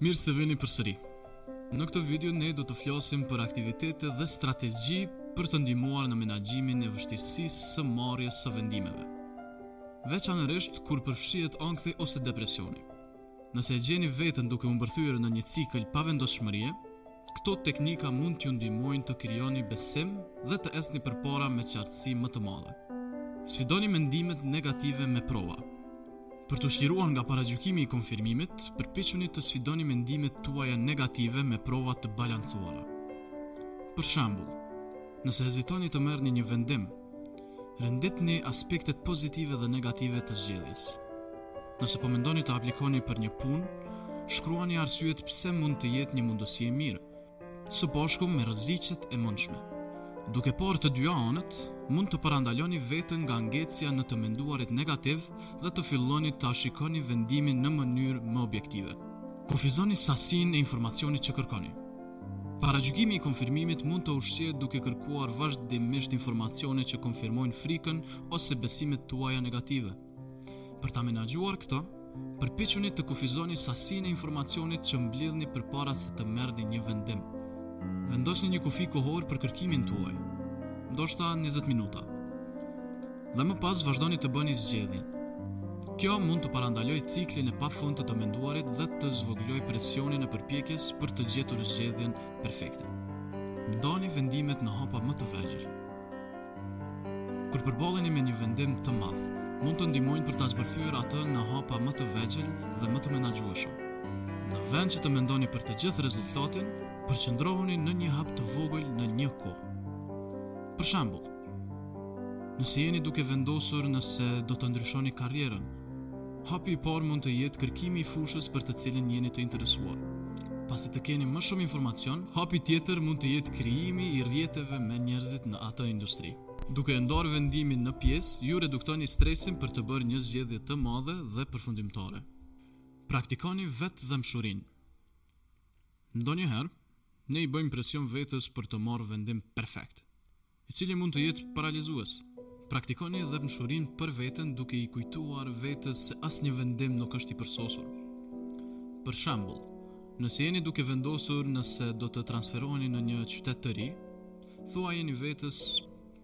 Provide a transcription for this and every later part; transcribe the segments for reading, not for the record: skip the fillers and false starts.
Mirë se vini përsëri. Në këtë video ne do të flasim për aktivitete dhe strategji për të ndihmuar në menaxhimin e vështirësisë së marrjes së vendimeve. Veçanërisht kur përfshihet ankthi ose depresioni. Nëse e gjeni veten duke u mbërthyer në një cikël pa vendosmërie, këto teknika mund t'ju ndihmojnë të krijoni besim dhe të esni përpara me qartësi më të madhe. Sfidoni mendimet negative me prova. Për të shliruar nga paragjykimi i konfirmimit, përpiquni të sfidoni mendimet tuaja negative me prova të balancuara. Për shembull, nëse hezitoni të merrni një vendim, renditni aspektet pozitive dhe negative të zgjedhjes. Nëse po mendoni të aplikoni për një punë, shkruani arsyet pse mund të jetë një mundësi e mirë, së bashku me rreziqet e mundshme. Duke parë të dyja anët, mund të parandaloni veten nga ngecja në të menduarit negativ dhe të filloni ta shikoni vendimin në mënyrë më objektive. Kufizoni sasinë e informacionit që kërkoni. Paragjykimi i konfirmimit mund të ushqehet duke kërkuar vazhdimisht informacione që konfirmojnë frikën ose besimet tuaja negative. Për ta menaxhuar këtë, përpiquni të kufizoni sasinë e informacionit që mbledhni përpara se të merrni një vendim. Vendosni një kufi kohor për kërkimin tuaj, ndoshta 20 minuta. Dhe më pas vazhdoni të bëni zgjedhjen. Kjo mund të parandalojë ciklin e pafundit të menduarit dhe të zvoglojë presionin e përpjekjes për të gjetur zgjedhjen perfekte. Ndani vendimet në hapa më të vegjël. Kur përballeni me një vendim të madh, mund të ndihmojnë për ta zbërthyer atë në hapa më të vegjël dhe më të menaxhueshëm. Në vend që të mendoni për të gjithë rezultatin, përqendrohuni në një hap të vogël në një kohë. Për shembull, nëse jeni duke vendosur nëse do të ndryshoni karrierën, hapi i parë mund të jetë kërkimi i fushës për të cilën jeni të interesuar. Pasi të keni më shumë informacion, hapi tjetër mund të jetë krijimi i rrjeteve me njerëzit në atë industri. Duke ndarë vendimin në pjesë, ju reduktoni stresin për të bërë një zgjedhje të madhe dhe përfundimtare. Praktikoni vetëdhëmshurinë. Ndonjëherë, ne i bëjmë presion vetes për të marrë vendim perfekt, i cili mund të jetë paralizues. Praktikoni vetëdhëmshurinë për veten duke i kujtuar vetes se asnjë vendim nuk është i përsosur. Për shembull, nëse jeni duke vendosur nëse do të transferoheni në një qytet të ri, thuajeni vetes,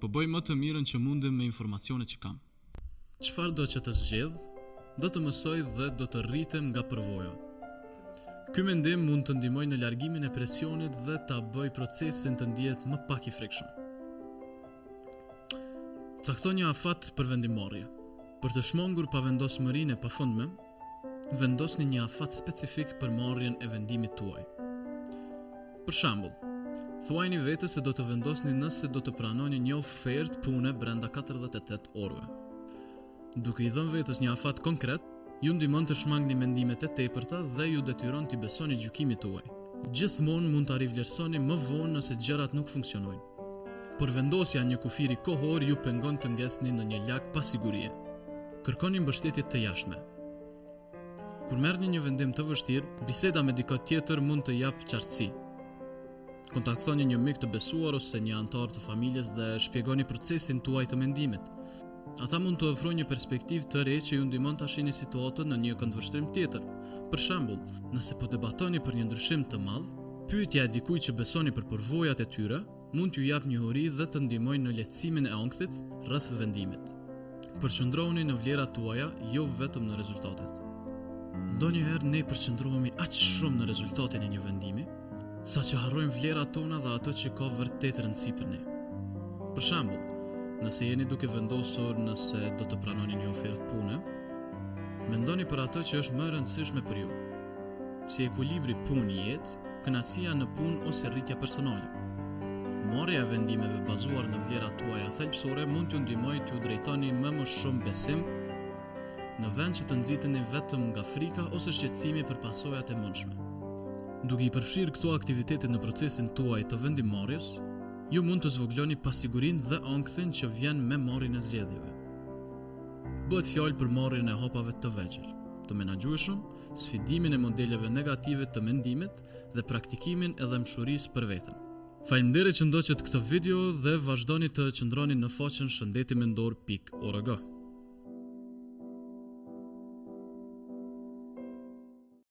po bëj më të mirën që mundem me informacionet që kam. Çfarë do që të zgjedh, do të mësoj dhe do të rritem nga përvoja. Ky mendim mund të ndihmojë në largimin e presionit dhe ta bëjë procesin të ndihet më pak i frikshëm. Caktoni një afat për vendimmarrje. Për të shmangur pavendosmërinë e pafundme, vendosni një afat specifik për marrjen e vendimit tuaj. Për shembull, thuajini vetes se do të vendosni nëse do të pranoni një ofertë pune brenda 48 orëve. Duke i dhënë vetes një afat konkret, ju ndihmon të shmangni mendimet e tepërta dhe ju detyron t'i besoni gjykimit tuaj. Gjithmonë mund ta rivlerësoni më vonë nëse gjërat nuk funksionojnë. Por vendosja një kufiri kohor ju pengon të ngesni në një lag pa sigurie. Kërkoni mbështetje të jashtme. Kur merrni një vendim të vështirë, biseda me dikë tjetër mund të japë qartësi. Kontaktoni një mik të besuar ose një antar të familjes dhe shpjegoni procesin tuaj të mendimit. Ata mund të ofrojnë një perspektivë të re që ju ndihmon ta shihni situatën në një këndvështrim tjetër. Për shembull, nëse po debatoni për një ndryshim të madh, pyetja e dikujt që besoni për përvojat e tyre mund t'ju japë njohuri dhe të ndihmojë në lehtësimin e ankthit rreth vendimit. Përqendrohuni në vlerat tuaja, jo vetëm në rezultatet. Ndonjëherë ne përqendrohemi aq shumë në rezultatin e një vendimi, saqë harrojmë vlerat tona dhe ato që ka vërtet rëndësi për ne. Për shembull, nëse jeni duke vendosur nëse do të pranoni një ofertë pune, mendoni për ato që është më e rëndësishme për ju, si ekuilibri punë-jetë, kënaqësia në punë ose rritja personale. Marrja e vendimeve bazuar në vlerat tuaja thelbësore mund t'ju ndihmojë t'ju drejtoni më shumë besim, në vend që të nxiteni vetëm nga frika ose shqetësimi për pasojat e mundshme. Duke i përfshirë këto aktivitete në procesin tuaj të vendimmarrjes, ju mund të zvogloni pasigurinë dhe ankthin që vjen me marrjen e zgjedhjeve. Bëhet fjalë për marrjen e hapave të vegjël, të menaxhueshëm, sfidimin e modeleve negative të mendimit dhe praktikimin e dëmshurisë për veten. Faleminderit që ndoqët këtë video dhe vazhdoni të qëndroni në faqen shëndetimendor.org.